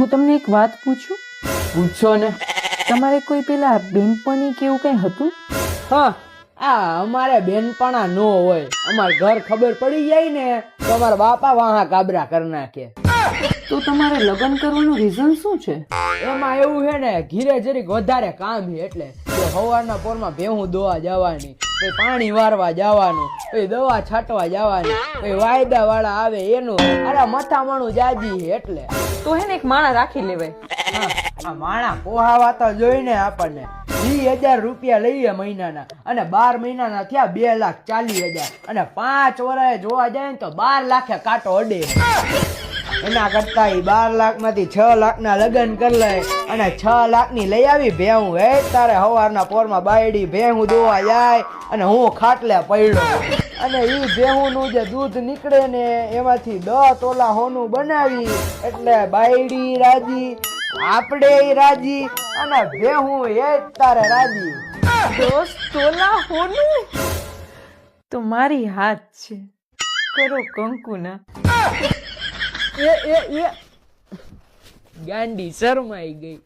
હું તમને એક વાત પૂછું? પૂછો ને. તમારે કોઈ પેલા બેનપણી કે એવું કઈ હતું? હા, આ અમારે બેનપણા નો હોય. અમાર ઘર ખબર પડી જાય ને તો અમારા બાપા વાહા કાબરા કરી નાખે. તો તમારે લગ્ન કરવાનું રીઝન શું છે? એમાં એવું છે ને, ઘીરે જરીક વધારે કામ છે એટલે સવારના પોરમાં ભેહું દોવા જવાની, પછી પાણી વારવા જવાનું, પછી દવા છાંટવા જવાની, પછી વાયદા વાળા આવે એનું, અરે મથામણું જાજી છે એટલે. તો હે ને એક માણા રાખી લેવાય. આ માણા પોહાવા તો જોઈને આપણને 20,000 રૂપિયા લઈએ મહિનાના, અને 12 મહિનાના થયા 2,40,000, અને 5 વર્ષે જોવા જાય ને તો 12 લાખે કાંટો અડે. એના કરતા 12 લાખમાંથી 6 લાખના લગ્ન કરી લે અને 6 લાખની લઈ આવી ભેહું. હે તારે સવારના પોરમાં બાયડી ભેહું દોવા જાય અને હું ખાટલે પડ્યો, અને ઈ ભેહુંનું જે દૂધ નીકળે ને એમાંથી 10 તોલા હોનું બનાવી એટલે બાયડી રાજી, આપણે રાજી, અને ભેહું એ જ તારે રાજી. 10 તોલા હોનું તો મારી હાથ છે, કરો કંકુના. એ ગાંડી શરમાઈ ગઈ.